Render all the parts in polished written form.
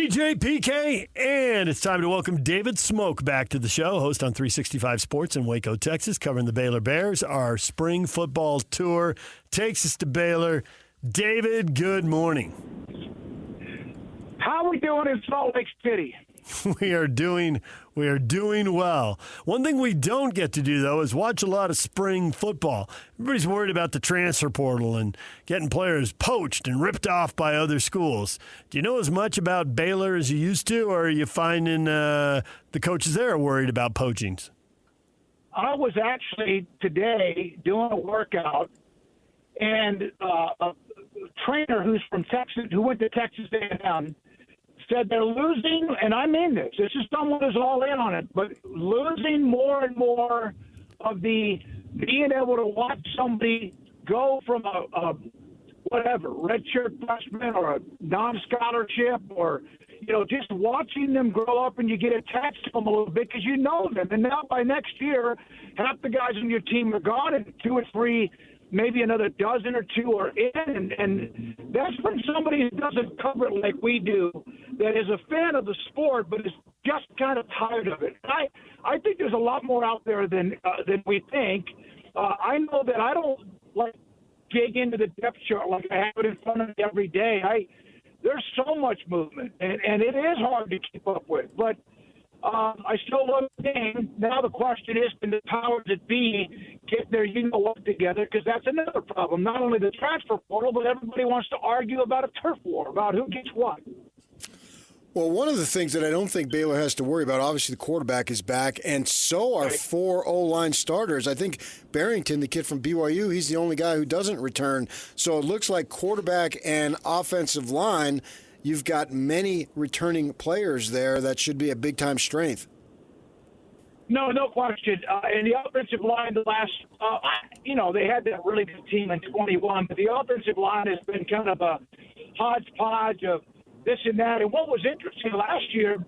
DJ PK, and it's time to welcome David Smoak back to the show, host on 365 Sports in Waco, Texas, covering the Baylor Bears. Our spring football tour takes us to Baylor. David, good morning. How are we doing in Salt Lake City? We are doing well. One thing we don't get to do, though, is watch a lot of spring football. Everybody's worried about the transfer portal and getting players poached and ripped off by other schools. Do you know as much about Baylor as you used to, or are you finding the coaches there are worried about poachings? I was actually today doing a workout, and a trainer who's from Texas, who went to Texas A&M, said they're losing, and I mean this. This is someone who's all in on it, but losing more and more of the being able to watch somebody go from a redshirt freshman or a non-scholarship, or just watching them grow up, and you get attached to them a little bit because you know them. And now by next year, half the guys on your team are gone, and 2 or 3. Maybe another dozen or 2 are in, and that's when somebody who doesn't cover it like we do, that is a fan of the sport but is just kind of tired of it. I think there's a lot more out there than we think. I know that I don't dig into the depth chart like I have it in front of me every day. There's so much movement, and it is hard to keep up with, but I still love the game. Now the question is, can the powers that be get their you-know-what together? Because that's another problem. Not only the transfer portal, but everybody wants to argue about a turf war, about who gets what. Well, one of the things that I don't think Baylor has to worry about, obviously the quarterback is back, and so are 4 O-line starters. I think Barrington, the kid from BYU, he's the only guy who doesn't return. So it looks like quarterback and offensive line, you've got many returning players there. That should be a big-time strength. No question. And the offensive line, the last, they had that really good team in 21, but the offensive line has been kind of a hodgepodge of this and that. And what was interesting last year,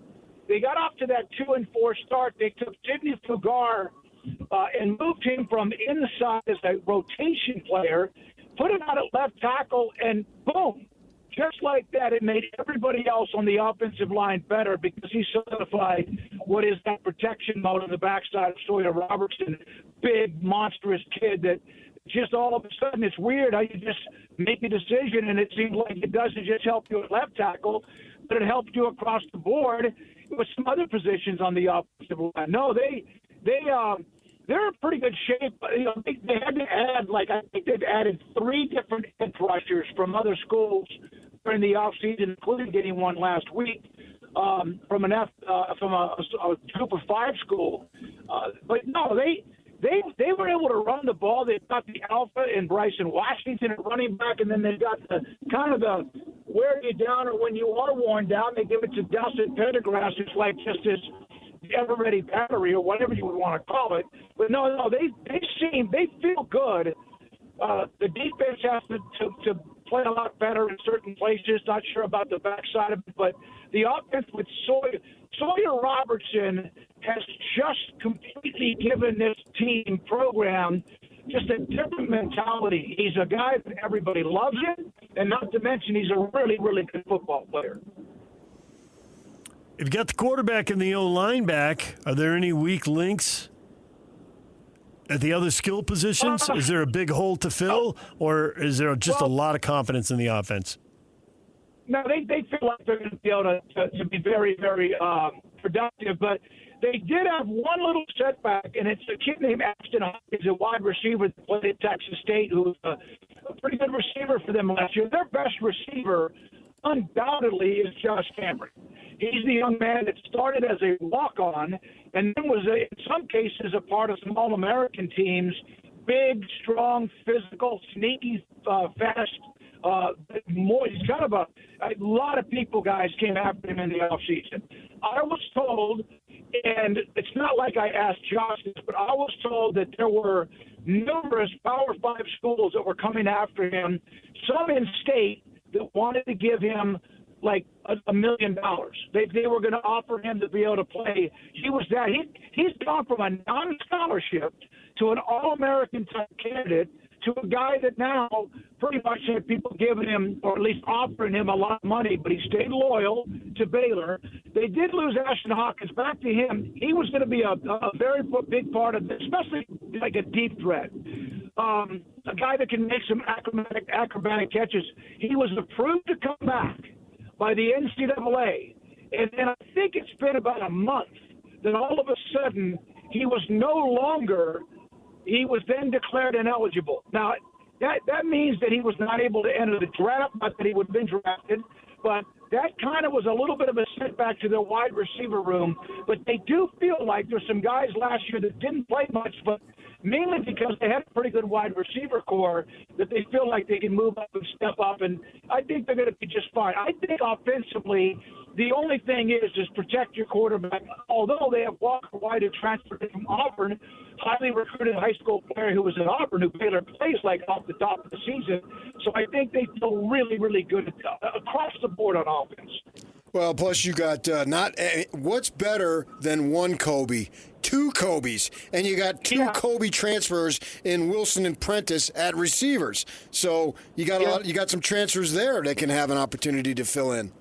they got off to that 2-4 start. They took Sidney Fugar and moved him from inside as a rotation player, put him out at left tackle, and boom. Just like that, it made everybody else on the offensive line better because he solidified what is that protection mode on the backside of Sawyer Robertson, big, monstrous kid that just all of a sudden it's weird how you just make a decision and it seems like it doesn't just help you at left tackle, but it helps you across the board with some other positions on the offensive line. No, they're in pretty good shape. They had to add, I think they've added 3 different edge rushers from other schools during the offseason, including getting one last week from a group of 5 school. But no, they were able to run the ball. They've got the alpha in Bryson Washington at running back, and then they've got the kind of the wear you down, or when you are worn down, they give it to Dustin Pendergrass, who's like just this ever-ready battery or whatever you would want to call it. But no, they feel good. The defense has to play a lot better in certain places. Not sure about the backside of it, but the offense with Sawyer Robertson has just completely given this team program just a different mentality. He's a guy that everybody loves him, and not to mention he's a really, really good football player. You've got the quarterback and the O-line back. Are there any weak links at the other skill positions? Is there a big hole to fill, or is there just a lot of confidence in the offense? No, they feel like they're going to be able to be very, very productive, but they did have one little setback, and it's a kid named Ashton Hopkins, a wide receiver that played at Texas State, who was a pretty good receiver for them last year. Their best receiver, undoubtedly, is Josh Cameron. He's the young man that started as a walk-on and then was, in some cases, a part of some All-American teams. Big, strong, physical, sneaky, fast. He's kind of a lot of people, guys, came after him in the offseason. I was told, and it's not like I asked Josh this, but I was told that there were numerous Power 5 schools that were coming after him, some in state that wanted to give him like $1 million. They were going to offer him to be able to play. He's gone from a non-scholarship to an All-American type candidate to a guy that now pretty much had people giving him, or at least offering him, a lot of money, but he stayed loyal to Baylor. They did lose Ashton Hawkins. Back to him, he was going to be a very big part of this, especially like a deep threat. A guy that can make some acrobatic catches. He was approved to come back by the NCAA. And then I think it's been about a month that all of a sudden he was then declared ineligible. Now, that means that he was not able to enter the draft, not that he would have been drafted, but that kind of was a little bit of a setback to their wide receiver room. But they do feel like there's some guys last year that didn't play much, but mainly because they had a pretty good wide receiver core, that they feel like they can move up and step up, and I think they're going to be just fine. I think offensively, the only thing is protect your quarterback. Although they have Walker White, who transferred from Auburn, highly recruited high school player who was at Auburn, who Baylor plays like off the top of the season. So I think they feel really, really good across the board on offense. Well, plus you got what's better than one Kobe? Two Kobes, and you got two Kobe transfers in Wilson and Prentice at receivers. So you got you got some transfers there that can have an opportunity to fill in.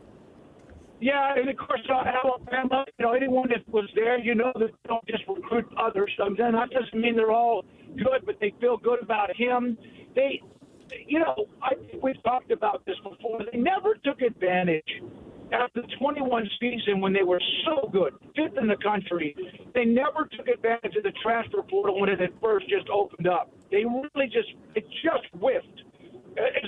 Yeah, and of course Alabama. Anyone that was there, that they don't just recruit others. Then that doesn't mean they're all good, but they feel good about him. I think we've talked about this before. They never took advantage. After the 21 season, when they were so good, fifth in the country, they never took advantage of the transfer portal when it had first just opened up. They really just whiffed.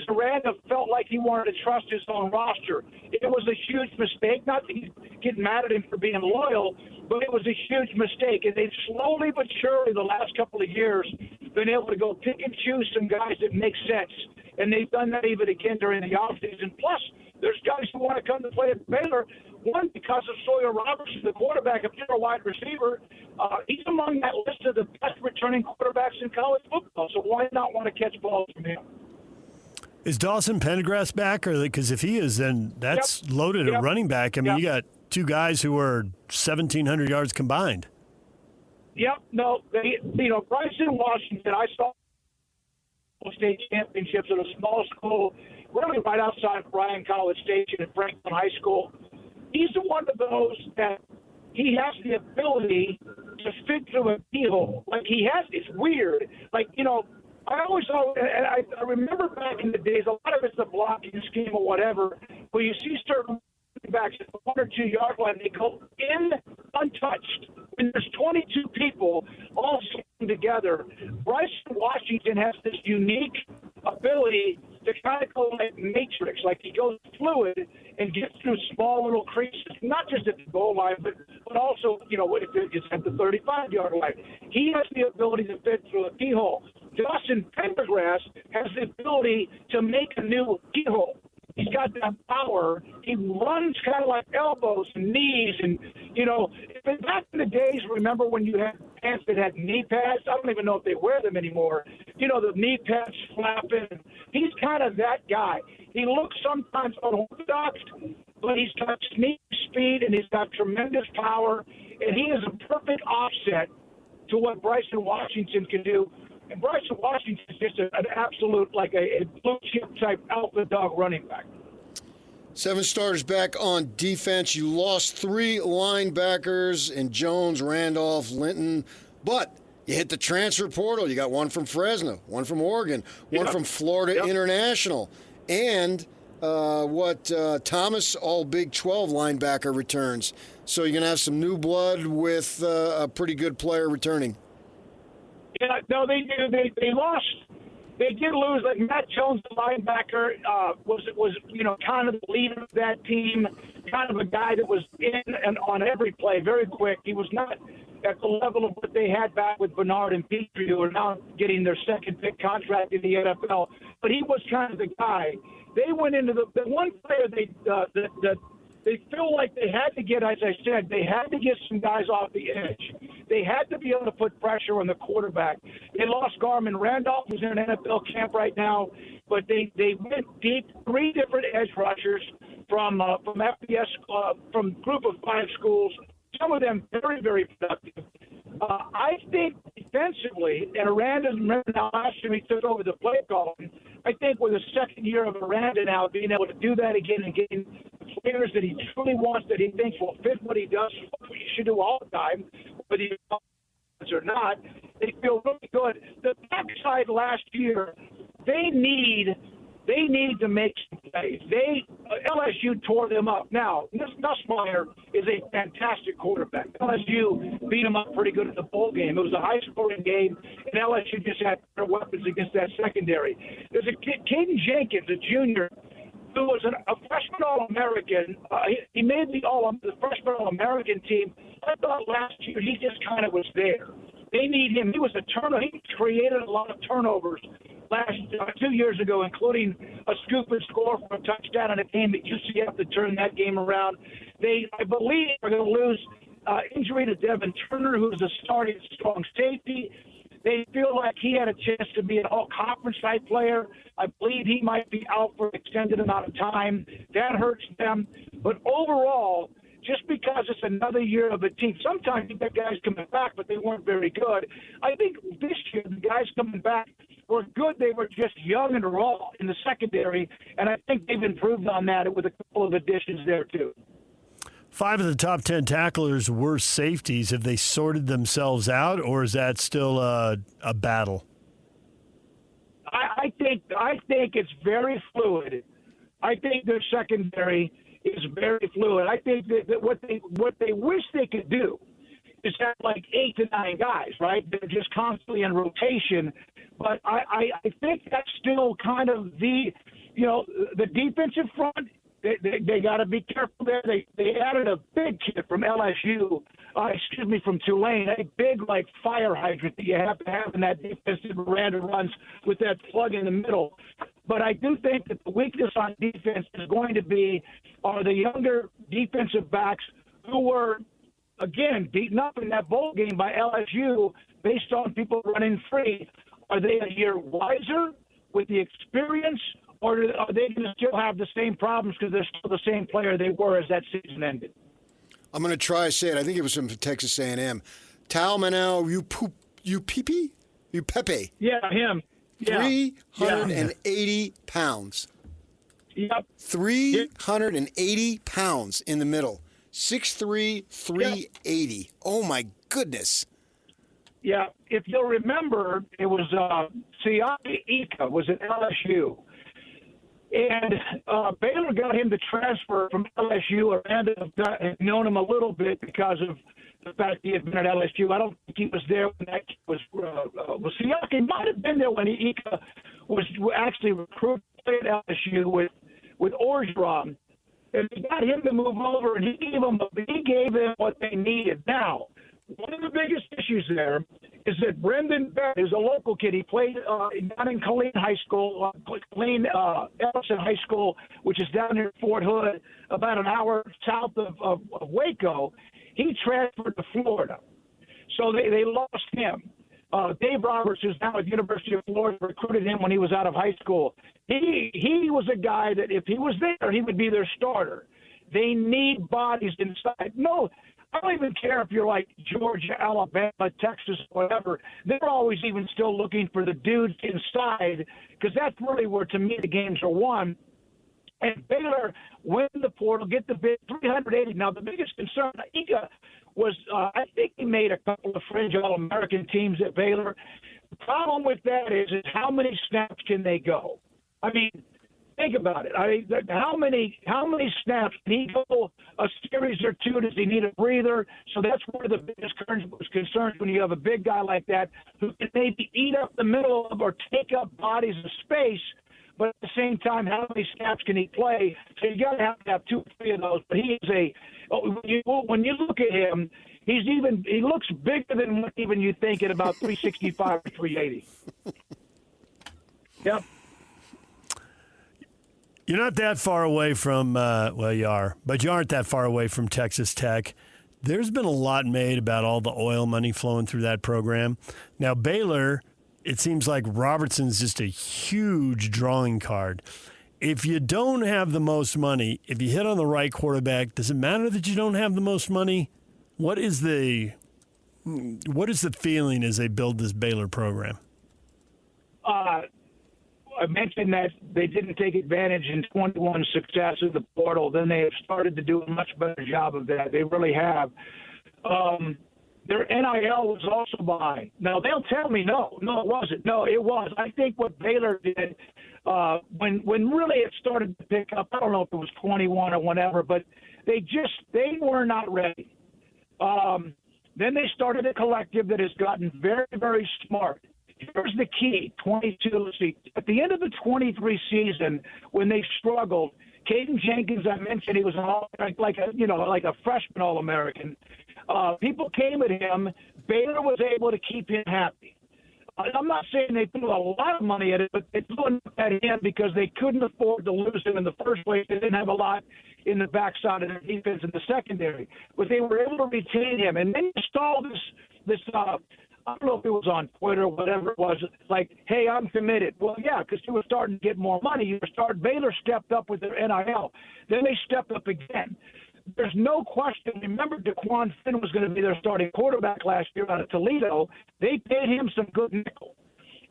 Aranda felt like he wanted to trust his own roster. It was a huge mistake. Not that he's getting mad at him for being loyal, but it was a huge mistake. And they've slowly but surely the last couple of years been able to go pick and choose some guys that make sense. And they've done that even again during the offseason. Plus, there's guys who want to come to play at Baylor. One, because of Sawyer Robertson, the quarterback, if you're a wide receiver, he's among that list of the best returning quarterbacks in college football. So why not want to catch balls from him? Is Dawson Pendergrass back? Because if he is, then that's loaded at running back. I mean, you got two guys who are 1,700 yards combined. Yep. No, Bryson Washington, I saw state championships at a small school, really right outside Bryan College Station at Franklin High School. He's one of those that he has the ability to fit through a keyhole. Like it's weird. I always thought, and I remember back in the days, a lot of it's the blocking scheme or whatever, where you see certain backs at the 1 or 2 yard line, they go in untouched. And there's 22 people all sitting together. Bryson Washington has this unique ability to kind of go like Matrix, like he goes fluid and gets through small little creases, not just at the goal line, but also, if it's at the 35-yard line. He has the ability to fit through a keyhole. Dawson Pendergrass has the ability to make a new keyhole. He's got that power. He runs kind of like elbows and knees. And, back in the days, remember when you had pants that had knee pads? I don't even know if they wear them anymore. The knee pads flapping. He's kind of that guy. He looks sometimes unorthodox, but he's got sneak speed and he's got tremendous power. And he is a perfect offset to what Bryson Washington can do. And Bryson Washington is just an absolute, like a blue chip type alpha dog running back. 7 starters back on defense. You lost 3 linebackers in Jones, Randolph, Linton, but you hit the transfer portal. You got one from Fresno, one from Oregon, one from Florida International, and Thomas, all Big 12 linebacker returns. So you're going to have some new blood with a pretty good player returning. Yeah, no, they do. They lost. They did lose. Like Matt Jones, the linebacker, was kind of the leader of that team, kind of a guy that was in and on every play, very quick. He was not at the level of what they had back with Bernard and Petrie, who are now getting their second big contract in the NFL. But he was kind of the guy. They went into the one player they feel like they had to get, as I said, they had to get some guys off the edge. They had to be able to put pressure on the quarterback. They lost Garmin Randolph, who's in an NFL camp right now, but they went deep, 3 different edge rushers from FBS, from group of 5 schools, some of them very, very productive. I think offensively, and Aranda, remember now last year he took over the play calling. I think with the second year of Aranda now being able to do that again and getting players that he truly wants, that he thinks will fit what he does, what he should do all the time, whether he or not, they feel really good. The backside last year, they need to make some plays. LSU tore them up. Now, Nussmeier is a fantastic quarterback. LSU beat him up pretty good in the bowl game. It was a high-scoring game, and LSU just had better weapons against that secondary. There's a kid, Caden Jenkins, a junior, who was a freshman All-American. He made the freshman All-American team. I thought last year he just kind of was there. They need him. He was a turnover. He created a lot of turnovers 2 years ago, including a scoop and score for a touchdown in a game at UCF to turn that game around. They, I believe, are going to lose injury to Devin Turner, who's a starting strong safety. They feel like he had a chance to be an all-conference type player. I believe he might be out for an extended amount of time. That hurts them. But overall, just because it's another year of a team, sometimes you get guys coming back, but they weren't very good. I think this year the guys coming back were good. They were just young and raw in the secondary, and I think they've improved on that with a couple of additions there too. 5 of the top 10 tacklers were safeties. Have they sorted themselves out, or is that still a battle? I think it's very fluid. I think their secondary is very fluid. I think that what they wish they could do is have like 8 to 9 guys, right? They're just constantly in rotation. But I think that's still kind of the defensive front. They got to be careful there. They added a big kid from LSU, from Tulane, a big like fire hydrant that you have to have in that defensive Miranda runs with that plug in the middle. But I do think that the weakness on defense is going to be the younger defensive backs who were, again, beaten up in that bowl game by LSU based on people running free. Are they a year wiser with the experience, or are they going to still have the same problems because they're still the same player they were as that season ended? I'm going to try to say it. I think it was from Texas A&M. Talmanau Upepe. Yeah, him. Yeah. 380 pounds. Yep. 380 pounds in the middle. 6'3", 380. Yep. Oh, my goodness. Yeah, if you'll remember, it was Siaki Ika was at LSU. And Baylor got him to transfer from LSU. Aranda had known him a little bit because of the fact he had been at LSU. I don't think he was there when that was Siaki might have been there when Ika was actually recruited at LSU with Orgeron. And they got him to move over, and he gave them what they needed. Now, one of the biggest issues there is that Brendan Bennett is a local kid. He played down in Killeen High School, Ellison High School, which is down near Fort Hood, about an hour south of Waco. He transferred to Florida. So they lost him. Dave Roberts, who's now at the University of Florida, recruited him when he was out of high school. He was a guy that if he was there, he would be their starter. They need bodies inside. No, I don't even care if you're like Georgia, Alabama, Texas, whatever. They're always even still looking for the dudes inside because that's really where, to me, the games are won. And Baylor win the portal, get the bid, 380. Now, the biggest concern, Ika was I think he made a couple of fringe All-American teams at Baylor. The problem with that is how many snaps can they go? I mean, think about it. How many snaps can he go a series or two? Does he need a breather? So that's one of the biggest concerns when you have a big guy like that who can maybe eat up the middle of or take up bodies of space, but at the same time, how many snaps can he play? So you got to have 2 or 3 of those. But he is when you look at him, he looks bigger than what even you think at about 365 or 380. Yep. You're not that far away from, you are, but you aren't that far away from Texas Tech. There's been a lot made about all the oil money flowing through that program. Now, Baylor, it seems like Robertson's just a huge drawing card. If you don't have the most money, if you hit on the right quarterback, does it matter that you don't have the most money? What is the What is the feeling as they build this Baylor program? I mentioned that they didn't take advantage in 21 success of the portal. Then they have started to do a much better job of that. They really have. Their NIL was also behind. Now, they'll tell me, no, it wasn't. No, it was. I think what Baylor did when really it started to pick up, I don't know if it was 21 or whatever, but they were not ready. Then they started a collective that has gotten very, very smart. Here's the key, 22, let's see. At the end of the 23 season, when they struggled, Caden Jenkins, I mentioned he was like a freshman All-American. People came at him. Baylor was able to keep him happy. I'm not saying they threw a lot of money at it, but they threw at him because they couldn't afford to lose him in the first place. They didn't have a lot in the backside of their defense in the secondary. But they were able to retain him. And then you saw this I don't know if it was on Twitter or whatever it was, like, hey, I'm committed. Well, yeah, because you were starting to get more money. Baylor stepped up with their NIL. Then they stepped up again. There's no question. Remember, DeQuan Finn was going to be their starting quarterback last year out of Toledo. They paid him some good nickel,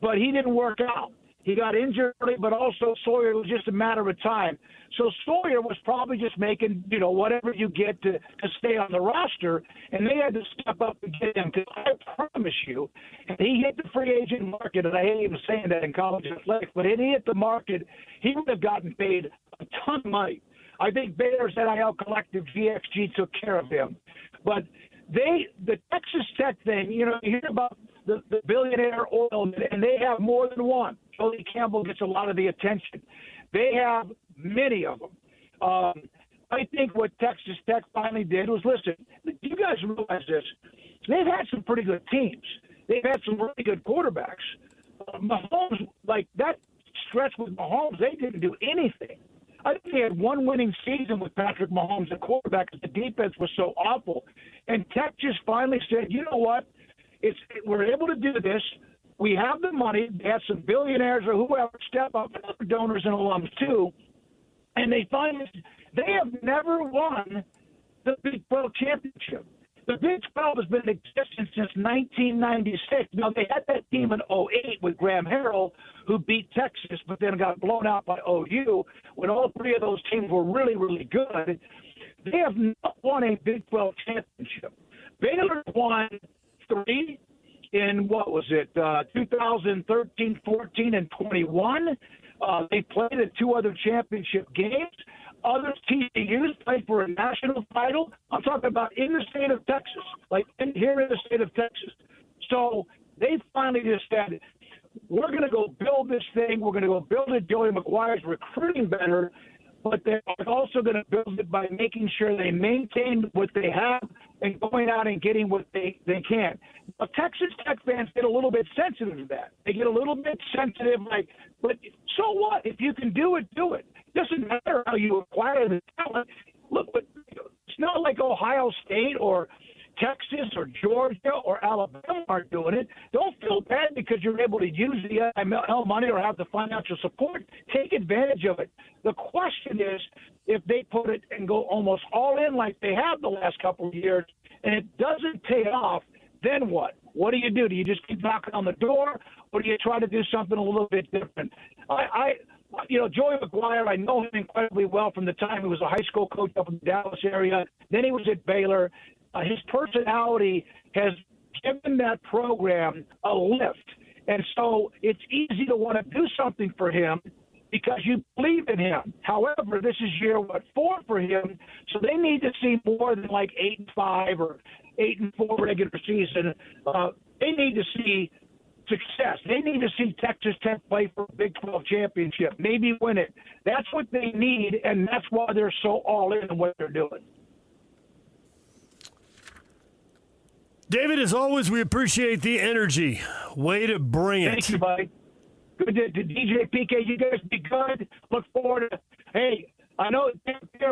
but he didn't work out. He got injured early, but also Sawyer was just a matter of time. So Sawyer was probably just making, whatever you get to stay on the roster, and they had to step up and get him. Because I promise you, if he hit the free agent market, and I hate even saying that in college athletics, but if he hit the market, he would have gotten paid a ton of money. I think Baylor's NIL collective, GXG, took care of him. But the Texas Tech thing, you hear about the billionaire oil, and they have more than one. Jody Campbell gets a lot of the attention. They have many of them. I think what Texas Tech finally did was, listen, you guys realize this. They've had some pretty good teams. They've had some really good quarterbacks. Mahomes, like that stretch with Mahomes, they didn't do anything. I think they had one winning season with Patrick Mahomes at quarterback because the defense was so awful. And Tech just finally said, you know what? We're able to do this. We have the money. They had some billionaires or whoever step up, and other donors and alums too. And they have never won the Big 12 championship. The Big 12 has been in existence since 1996. Now, they had that team in 2008 with Graham Harrell, who beat Texas, but then got blown out by OU when all three of those teams were really, really good. They have not won a Big 12 championship. Baylor won 3 in, 2013, 14, and 21. They played in 2 other championship games. Other TCUs played for a national title. I'm talking about in the state of Texas, here in the state of Texas. So they finally just said, we're going to go build this thing. We're going to go build it. Joey McGuire's recruiting better, but they're also going to build it by making sure they maintain what they have and going out and getting what they can. Now, Texas Tech fans get a little bit sensitive to that. They get a little bit sensitive, but so what? If you can do it, do it. Doesn't matter how you acquire the talent. Look, but it's not like Ohio State or Texas or Georgia or Alabama aren't doing it. Don't feel bad because you're able to use the NIL money or have the financial support. Take advantage of it. The question is, if they put it and go almost all in like they have the last couple of years and it doesn't pay off, then what? What do? Do you just keep knocking on the door, or do you try to do something a little bit different? Joey McGuire, I know him incredibly well from the time he was a high school coach up in the Dallas area. Then he was at Baylor. His personality has given that program a lift. And so it's easy to want to do something for him because you believe in him. However, this is year, 4 for him, so they need to see more than 8-5 or 8-4 regular season. They need to see success. They need to see Texas Tech play for a Big 12 championship, maybe win it. That's what they need, and that's why they're so all in what they're doing. David, as always, we appreciate the energy. Way to bring it. Thank you, buddy. Good to DJ PK. You guys be good. Look forward to. Hey, I know.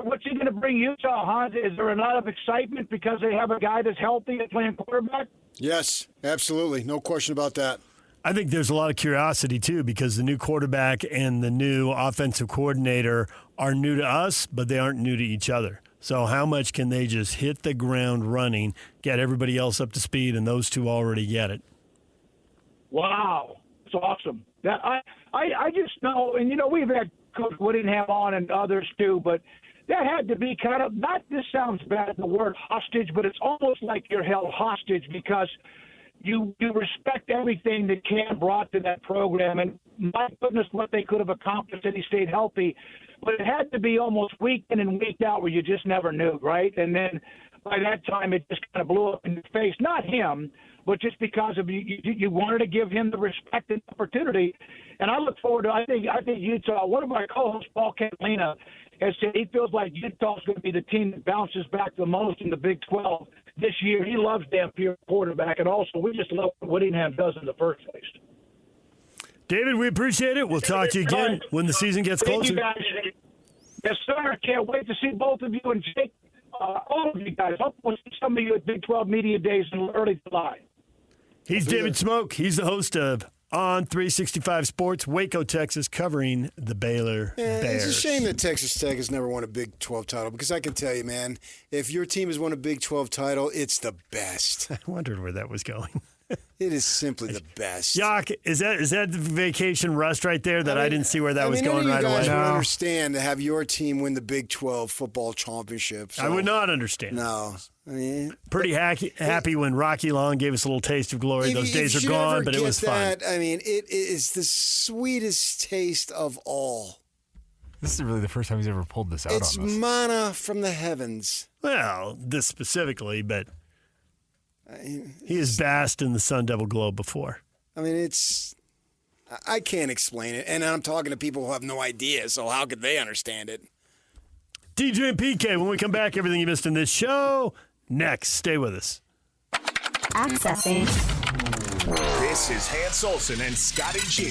What's he going to bring Utah, huh? Is there a lot of excitement because they have a guy that's healthy and playing quarterback? Yes, absolutely. No question about that. I think there's a lot of curiosity, too, because the new quarterback and the new offensive coordinator are new to us, but they aren't new to each other. So how much can they just hit the ground running, get everybody else up to speed, and those two already get it? Wow, it's awesome. That I just know, and we've had Coach Whittingham on and others too, but that had to be kind of, not, this sounds bad, the word hostage, but it's almost like you're held hostage because you respect everything that Cam brought to that program, and my goodness, what they could have accomplished if he stayed healthy. But it had to be almost week in and week out where you just never knew, right? And then by that time, it just kind of blew up in your face. Not him, but just because of you wanted to give him the respect and opportunity. And I look forward to, I think Utah, one of my co-hosts, Paul Catalina, has said he feels like Utah's going to be the team that bounces back the most in the Big 12 this year. He loves Dampier quarterback, and also we just love what Whittingham does in the first place. David, we appreciate it. We'll talk to you again when the season gets closer. Thank you, guys. Yes, sir. Can't wait to see both of you and Jake, all of you guys. Hope we'll see some of you at Big 12 Media Days in early July. He's David Smoak. He's the host of On 365 Sports, Waco, Texas, covering the Baylor Bears. It's a shame that Texas Tech has never won a Big 12 title because I can tell you, man, if your team has won a Big 12 title, it's the best. I wondered where that was going. It is simply the best. Yak, is that the vacation rust right there that I didn't see where that was going right away? I would understand to have your team win the Big 12 football championship. So. I would not understand. No. I mean, pretty happy when Rocky Long gave us a little taste of glory. Those days are gone, but it was fun. I mean, it is the sweetest taste of all. This is really the first time he's ever pulled this out on us. It's manna from the heavens. Well, this specifically, but he has basked in the Sun Devil glow before. I mean, I can't explain it. And I'm talking to people who have no idea, so how could they understand it? DJ and PK, when we come back, everything you missed in this show, next. Stay with us. Accessing. This is Hans Olsen and Scotty G.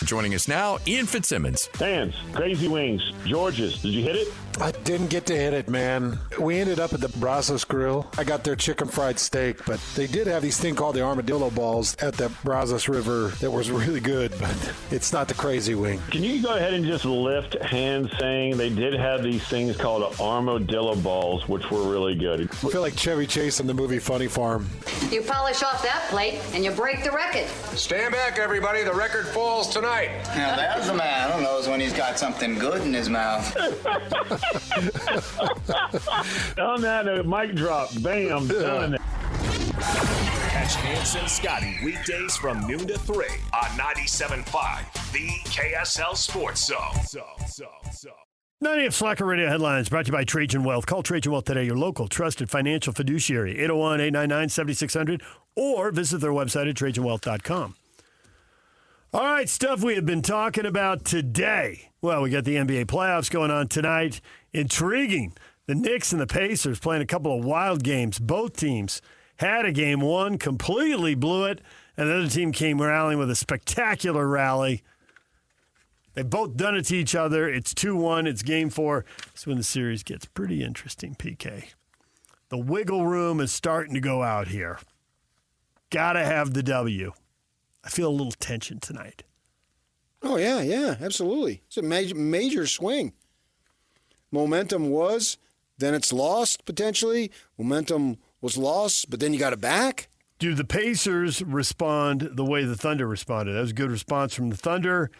Joining us now, Ian Fitzsimmons. Hans, Crazy Wings, George's. Did you hit it? I didn't get to hit it, man. We ended up at the Brazos Grill. I got their chicken fried steak, but they did have these thing called the armadillo balls at the Brazos River that was really good, but it's not the Crazy Wing. Can you go ahead and just lift hands saying they did have these things called armadillo balls, which were really good? I feel like Chevy Chase in the movie Funny Farm. You polish off that plate and you break the record. Stand back, everybody. The record falls tonight. Now, there's a man who knows when he's got something good in his mouth. On that mic drop, bam, done. Catch Hans and Scotty weekdays from noon to 3 on 97.5, the KSL Sports Zone. 90F Slacker Radio headlines brought to you by Trajan Wealth. Call Trajan Wealth today, your local trusted financial fiduciary, 801-899-7600, or visit their website at TrajanWealth.com. All right, stuff we have been talking about today. Well, we got the NBA playoffs going on tonight. Intriguing. The Knicks and the Pacers playing a couple of wild games. Both teams had a game one, completely blew it, and the other team came rallying with a spectacular rally. They've both done it to each other. It's 2-1. It's game four. That's when the series gets pretty interesting, PK. The wiggle room is starting to go out here. Got to have the W. I feel a little tension tonight. Oh, yeah, absolutely. It's a major swing. Momentum was, then it's lost potentially. Momentum was lost, but then you got it back. Do the Pacers respond the way the Thunder responded? That was a good response from the Thunder.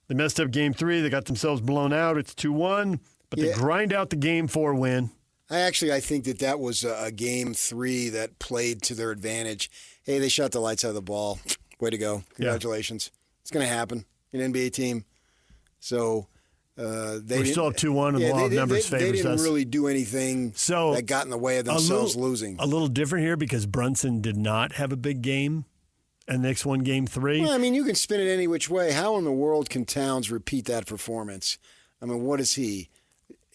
They messed up game three. They got themselves blown out. It's 2-1, but they grind out the game four win. I think that was a game three that played to their advantage. Hey, they shot the lights out of the ball. Way to go. Congratulations. Yeah. It's going to happen in an NBA team. So they still have 2-1 and the law of numbers favors us. They didn't really do anything that got in the way of themselves losing. A little different here because Brunson did not have a big game and the Knicks won game three. Well, I mean, you can spin it any which way. How in the world can Towns repeat that performance? I mean, what is he?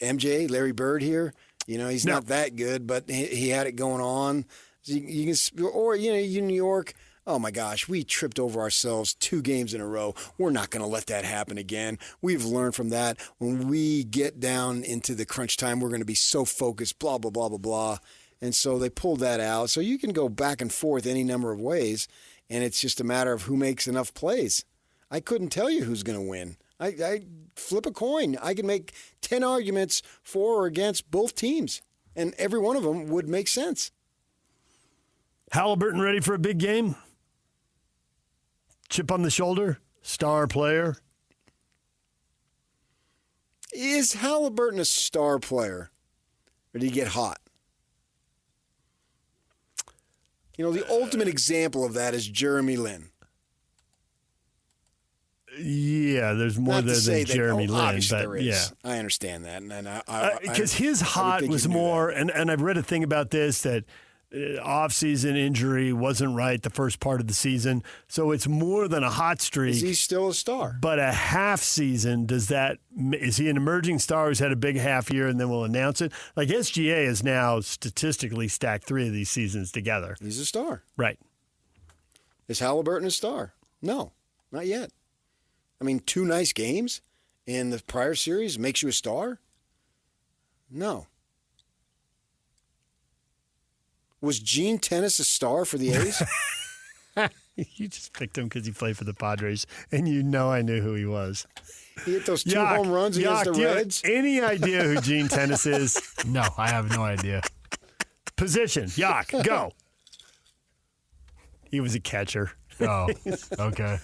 MJ, Larry Bird here? He's not that good, but he had it going on. You New York. Oh, my gosh, we tripped over ourselves 2 games in a row. We're not going to let that happen again. We've learned from that. When we get down into the crunch time, we're going to be so focused, blah, blah, blah, blah, blah. And so they pulled that out. So you can go back and forth any number of ways, and it's just a matter of who makes enough plays. I couldn't tell you who's going to win. I flip a coin. I can make 10 arguments for or against both teams, and every one of them would make sense. Halliburton ready for a big game? Chip on the shoulder? Star player? Is Halliburton a star player, or did he get hot? The ultimate example of that is Jeremy Lin. Yeah, there's more there than Jeremy Lin, but there is. yeah, I understand that, and because his hot was more, and I've read a thing about this that off-season injury wasn't right the first part of the season, so it's more than a hot streak. Is he still a star? But a half season, is he an emerging star who's had a big half year and then we'll announce it? Like SGA has now statistically stacked 3 of these seasons together. He's a star. Right. Is Halliburton a star? No, not yet. 2 nice games in the prior series makes you a star? No. Was Gene Tennis a star for the A's? You just picked him because he played for the Padres, and I knew who he was. He hit those 2 home runs against the Reds. Any idea who Gene Tennis is? No, I have no idea. Position, go. He was a catcher. Oh, okay.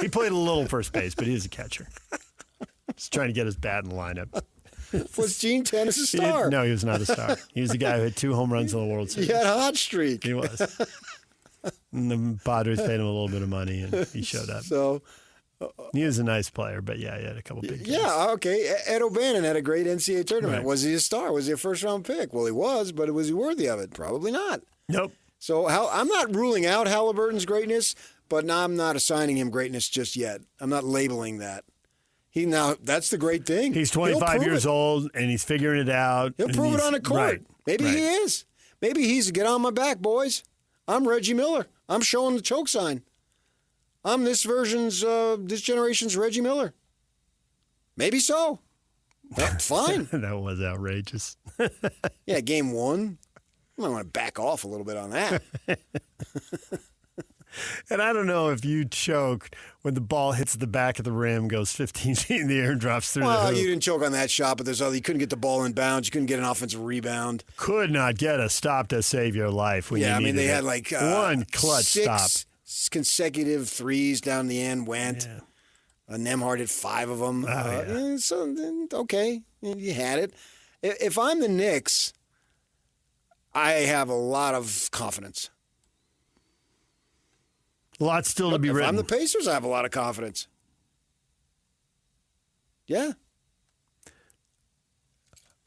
He played a little first base, but he was a catcher. Just trying to get his bat in the lineup. Was Gene Tennis a star? No, he was not a star. He was the guy who had 2 home runs in the World Series. He had a hot streak. He was. And the Padres paid him a little bit of money, and he showed up. So he was a nice player, but yeah, he had a couple big games. Yeah, okay. Ed O'Bannon had a great NCAA tournament. Right. Was he a star? Was he a first-round pick? Well, he was, but was he worthy of it? Probably not. Nope. So I'm not ruling out Halliburton's greatness, but I'm not assigning him greatness just yet. I'm not labeling that. That's the great thing. He's 25 years old, and he's figuring it out. He'll prove it on the court. Right, Maybe he is. Maybe he's get on my back, boys. I'm Reggie Miller. I'm showing the choke sign. I'm this generation's Reggie Miller. Maybe so. That's fine. That was outrageous. Yeah, game 1. I might want to back off a little bit on that. And I don't know if you choked when the ball hits the back of the rim, goes 15 feet in the air, and drops through the hoop. Well, you didn't choke on that shot, but you couldn't get the ball in bounds. You couldn't get an offensive rebound. Could not get a stop to save your life. When you they had one clutch 6 consecutive threes down the end went. Yeah. Nembhard hit 5 of them. Okay, you had it. If I'm the Knicks, I have a lot of confidence. A lot still to be written. If I'm the Pacers, I have a lot of confidence. Yeah.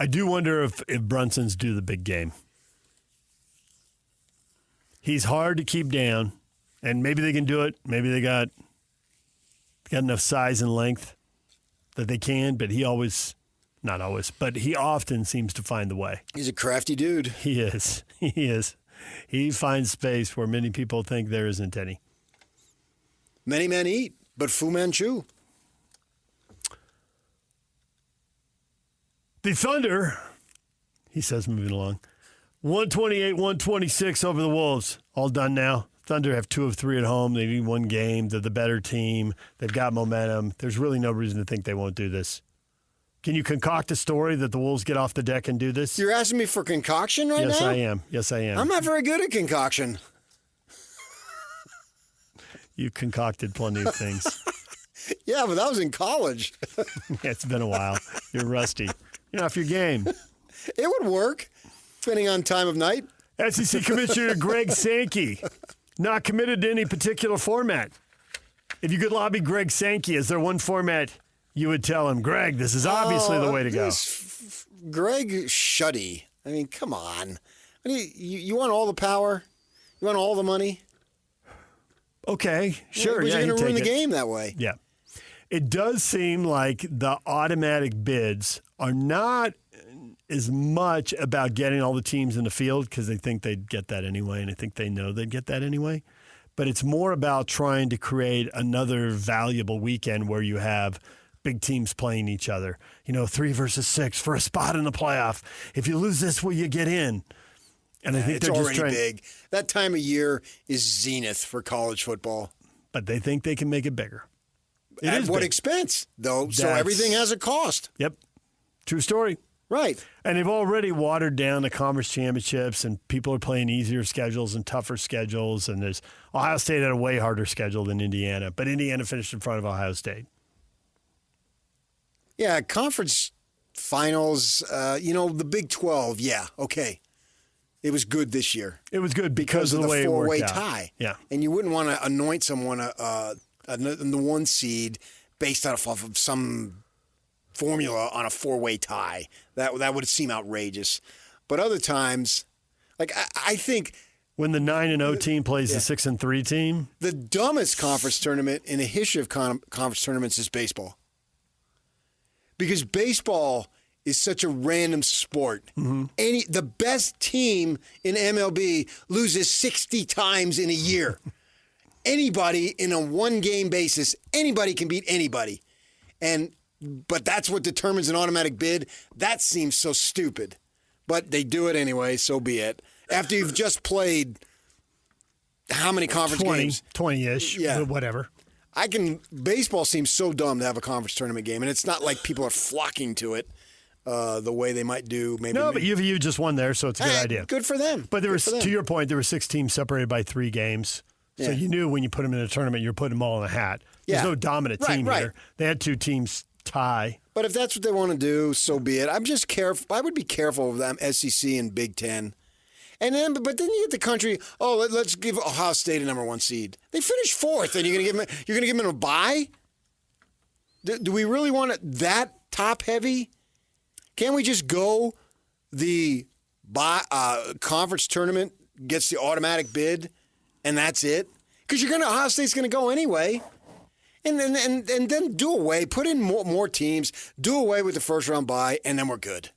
I do wonder if Brunson's due the big game. He's hard to keep down, and maybe they can do it. Maybe they got enough size and length that they can, but not always, but he often seems to find the way. He's a crafty dude. He is. He finds space where many people think there isn't any. Many men eat, but Fu Manchu. The Thunder, he says, moving along, 128-126 over the Wolves. All done now. Thunder have 2 of 3 at home. They need 1 game. They're the better team. They've got momentum. There's really no reason to think they won't do this. Can you concoct a story that the Wolves get off the deck and do this? You're asking me for concoction right now? Yes, I am. I'm not very good at concoction. You concocted plenty of things. Yeah, but that was in college. Yeah, it's been a while. You're rusty. You're off your game. It would work, depending on time of night. SEC Commissioner Greg Sankey, not committed to any particular format. If you could lobby Greg Sankey, is there one format you would tell him, Greg, this is obviously the way to go? Greg Shuddy. I mean, come on. You want all the power? You want all the money? Okay, sure. But yeah, you're going to ruin the it. game that way. Yeah. It does seem like the automatic bids are not as much about getting all the teams in the field because they think they'd get that anyway, and I think they know they'd get that anyway. But it's more about trying to create another valuable weekend where you have big teams playing each other. 3 versus 6 for a spot in the playoff. If you lose this, will you get in? And I think it's they're just already big. That time of year is zenith for college football. But they think they can make it bigger. At what expense, though? So everything has a cost. Yep. True story. Right. And they've already watered down the conference championships, and people are playing easier schedules and tougher schedules. And there's Ohio State had a way harder schedule than Indiana, but Indiana finished in front of Ohio State. Yeah, conference finals, the Big 12, yeah, okay. It was good this year. It was good because of the way it worked four-way out. tie. Yeah. And you wouldn't want to anoint someone the one seed based off of some formula on a four-way tie. That would seem outrageous. But other times, like I think when the 9-0 team plays the 6-3 team, the dumbest conference tournament in the history of conference tournaments is baseball. Because baseball is such a random sport. Mm-hmm. The best team in MLB loses 60 times in a year. Anybody in a one-game basis, anybody can beat anybody. But that's what determines an automatic bid. That seems so stupid. But they do it anyway, so be it. After you've just played how many conference games? 20-ish, whatever. Baseball seems so dumb to have a conference tournament game, and it's not like people are flocking to it the way they might do. But UVU just won there, so it's a good idea. Good for them. But to your point, there were 6 teams separated by 3 games. So you knew when you put them in a tournament, you're putting them all in a hat. There's no dominant team here. They had 2 teams tie. But if that's what they want to do, so be it. I'm just careful. I would be careful of them, SEC and Big Ten. But then you get the country. Oh, let's give Ohio State a number 1 seed. They finished 4th, and you're going to give them a bye. Do we really want it that top heavy? Can't we just go the conference tournament gets the automatic bid, and that's it? Because Ohio State's going to go anyway, and then do away, put in more teams, do away with the first round bye, and then we're good.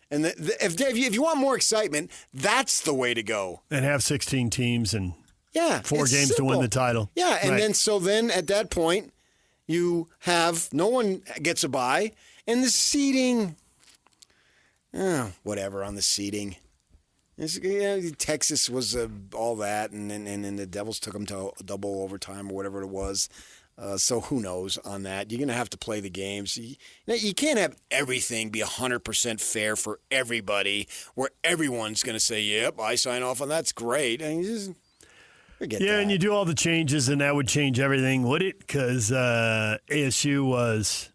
And if you want more excitement, that's the way to go. And have 16 teams and 4 games simple. to win the title. Yeah, and then at that point, you have no one gets a bye, and the seeding, whatever on the seeding. Texas was all that, and then the Devils took them to double overtime or whatever it was. So who knows on that? You're going to have to play the games. You can't have everything be 100% fair for everybody where everyone's going to say, yep, I sign off on that's great. And you just forget that. And you do all the changes, and that would change everything, would it? Because ASU was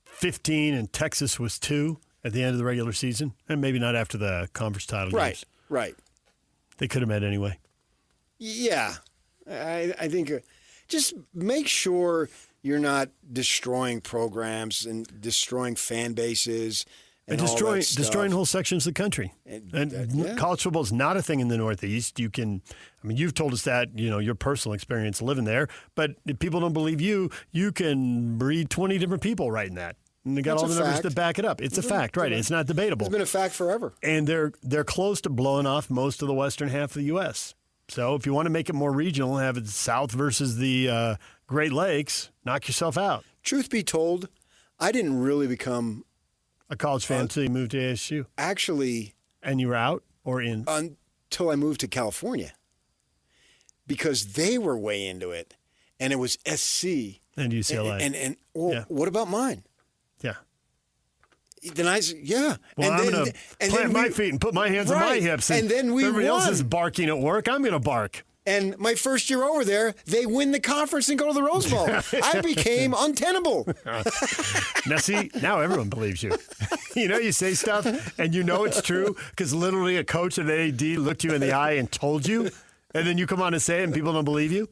15 and Texas was 2 at the end of the regular season, and maybe not after the conference title games. Right. They could have met anyway. Yeah. I think just make sure you're not destroying programs and destroying fan bases and destroying whole sections of the country. And college football is not a thing in the Northeast. You've told us that, your personal experience living there, but if people don't believe you can breed 20 different people writing that. And they got all the numbers to back it up. It's a fact, right? It's not debatable. It's been a fact forever. And they're close to blowing off most of the western half of the U.S. So if you want to make it more regional, have it South versus the Great Lakes, knock yourself out. Truth be told, I didn't really become a college fan until you moved to ASU. Actually. And you were out or in? Until I moved to California. Because they were way into it. And it was SC. And UCLA. What about mine? Yeah. Then I said, yeah. Well, I'm going to plant my feet and put my hands on my hips. And then we everybody won. else is barking at work. I'm going to bark. And my first year over there, they win the conference and go to the Rose Bowl. I became untenable. Now everyone believes you. You say stuff and it's true because literally a coach at AD looked you in the eye and told you, and then you come on and say it and people don't believe you?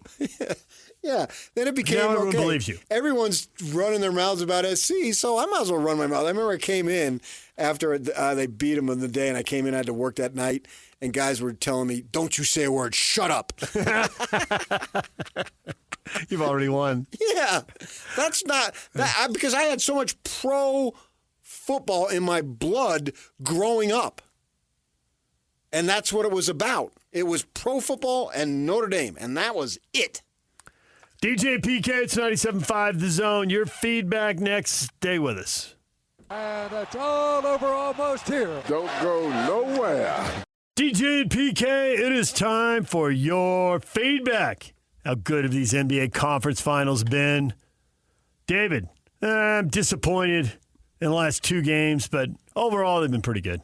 Yeah. Then it became now everyone believes you. Everyone's running their mouths about SC, so I might as well run my mouth. I remember I came in after they beat them in the day, and I came in, I had to work that night, and guys were telling me, don't you say a word, shut up. You've already won. Yeah. That's not that because I had so much pro football in my blood growing up. And that's what it was about. It was pro football and Notre Dame, and that was it. DJ PK, it's 97.5 The Zone. Your feedback next. Stay with us. And it's all over almost here. Don't go nowhere. DJ and PK, it is time for your feedback. How good have these NBA conference finals been? David, I'm disappointed in the last 2 games, but overall they've been pretty good.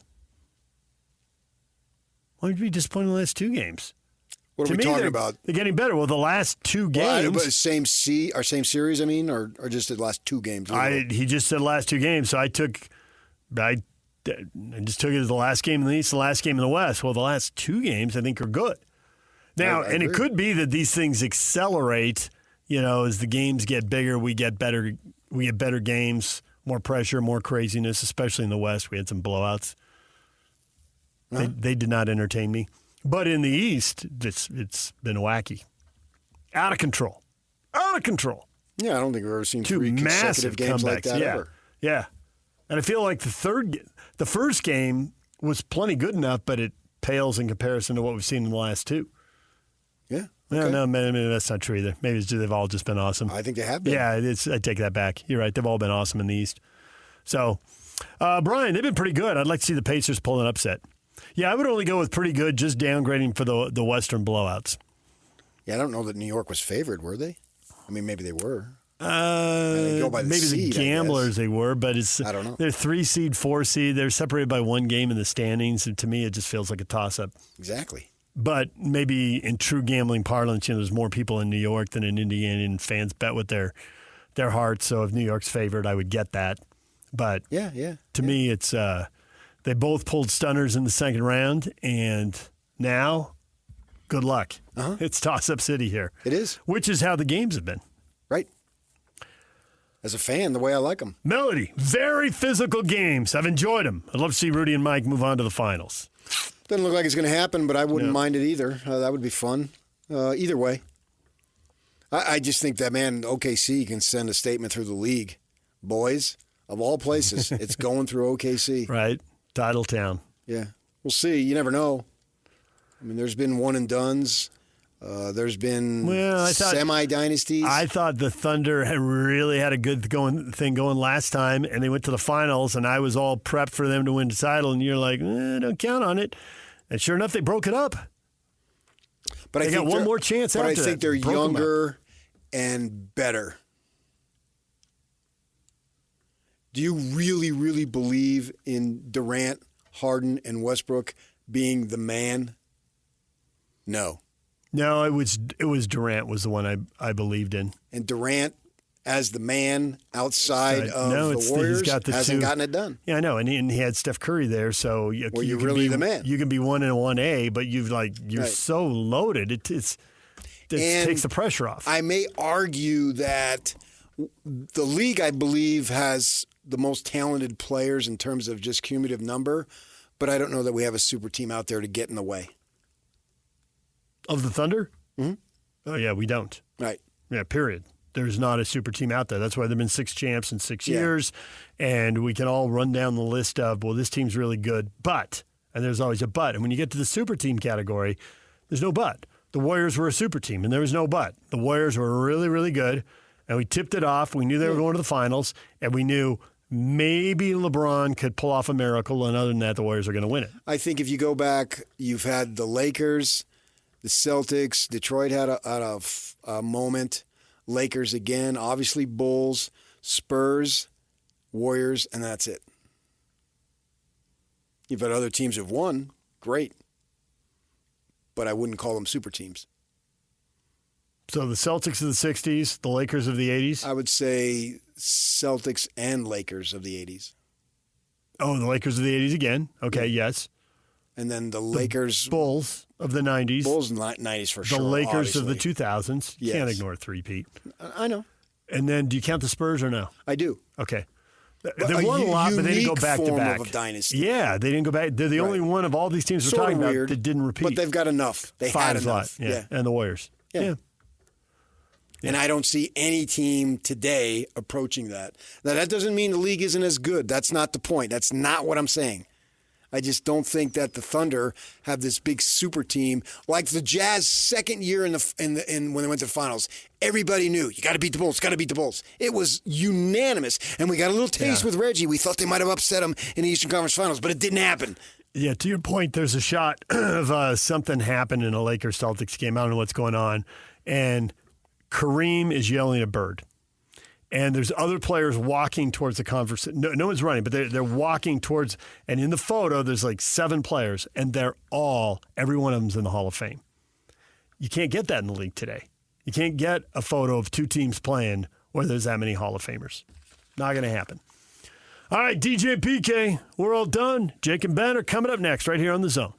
Why would you be disappointed in the last 2 games? What are we talking about? They're getting better. Well, the last 2 games. Well, same series, or just the last 2 games? He just said last 2 games, so I just took it as the last game in the East, the last game in the West. Well, the last 2 games I think are good. Now, and it could be that these things accelerate, as the games get bigger, we get better games, more pressure, more craziness, especially in the West. We had some blowouts. Huh? They did not entertain me. But in the East, it's been wacky. Out of control. Out of control. Yeah, I don't think we've ever seen 2 3 massive consecutive games comebacks. like that ever. Yeah. And I feel like the first game was plenty good enough, but it pales in comparison to what we've seen in the last 2. Yeah. Okay. No, maybe that's not true either. Maybe they've all just been awesome. I think they have been. Yeah, I take that back. You're right. They've all been awesome in the East. So, Brian, they've been pretty good. I'd like to see the Pacers pull an upset. Yeah, I would only go with pretty good, just downgrading for the Western blowouts. Yeah, I don't know that New York was favored, were they? I mean, maybe they were. Go by maybe seed, the gamblers they were, but I don't know. They're 3 seed, 4 seed. They're separated by 1 game in the standings, and to me, it just feels like a toss-up. Exactly. But maybe in true gambling parlance, there's more people in New York than in Indiana, and fans bet with their hearts. So if New York's favored, I would get that. But to me, it's they both pulled stunners in the second round, and now, good luck. It's toss-up city here. It is. Which is how the games have been. Right. As a fan, the way I like them. Melody, very physical games. I've enjoyed them. I'd love to see Rudy and Mike move on to the finals. Doesn't look like it's going to happen, but I wouldn't mind it either. That would be fun. Either way. I just think that, OKC can send a statement through the league. Boys, of all places, it's going through OKC. Right. Title town. Yeah. We'll see. You never know. I mean, there's been one and dones. There's been semi-dynasties. I thought the Thunder had really had a good thing going last time, and they went to the finals, and I was all prepped for them to win the title, and you're like, don't count on it. And sure enough, they broke it up. But they got one more chance after that. But I think they're younger and better. Do you really, really believe in Durant, Harden, and Westbrook being the man? No. No, it was Durant was the one I believed in. And Durant, as the man outside of the Warriors, hasn't gotten it done. Yeah, I know, and he had Steph Curry there, so you can really be the man. You can be 1 and 1A, but you're so loaded. It takes the pressure off. I may argue that the league, I believe, has the most talented players in terms of just cumulative number, but I don't know that we have a super team out there to get in the way. Of the Thunder? Mm-hmm. Oh, yeah, we don't. Right. Yeah, period. There's not a super team out there. That's why there have been 6 champs in 6 years, and we can all run down the list of, well, this team's really good, but, and there's always a but. And when you get to the super team category, there's no but. The Warriors were a super team, and there was no but. The Warriors were really, really good, and we tipped it off. We knew they were going to the finals, and we knew maybe LeBron could pull off a miracle, and other than that, the Warriors are going to win it. I think if you go back, you've had the Lakers, the Celtics, Detroit had a moment, Lakers again, obviously Bulls, Spurs, Warriors, and that's it. You've had other teams who've won, great, but I wouldn't call them super teams. So the Celtics of the 60s, the Lakers of the 80s? I would say Celtics and Lakers of the 80s. Oh, the Lakers of the 80s again. Okay, yes. And then the Lakers. Bulls of the 90s. Bulls in the 90s for sure. The Lakers obviously. of the 2000s. You can't ignore a three-peat. I know. And then do you count the Spurs or no? I do. Okay. They won a lot, but they didn't go back-to-back. Of dynasty. Yeah, they didn't go back. They're the only one of all these teams we're talking about that didn't repeat. But they've got enough. They had enough. Yeah. And the Warriors. Yeah. And I don't see any team today approaching that. Now, that doesn't mean the league isn't as good. That's not the point. That's not what I'm saying. I just don't think that the Thunder have this big super team like the Jazz second year in when they went to the finals. Everybody knew you got to beat the Bulls. Got to beat the Bulls. It was unanimous, and we got a little taste with Reggie. We thought they might have upset them in the Eastern Conference Finals, but it didn't happen. Yeah, to your point, there's a shot of something happened in a Lakers-Celtics game. I don't know what's going on, and Kareem is yelling at Bird. and there's other players walking towards the conversation. No one's running, but they're walking towards, and in the photo, there's like 7 players, and every one of them's in the Hall of Fame. You can't get that in the league today. You can't get a photo of 2 teams playing where there's that many Hall of Famers. Not going to happen. All right, DJ PK, we're all done. Jake and Ben are coming up next right here on The Zone.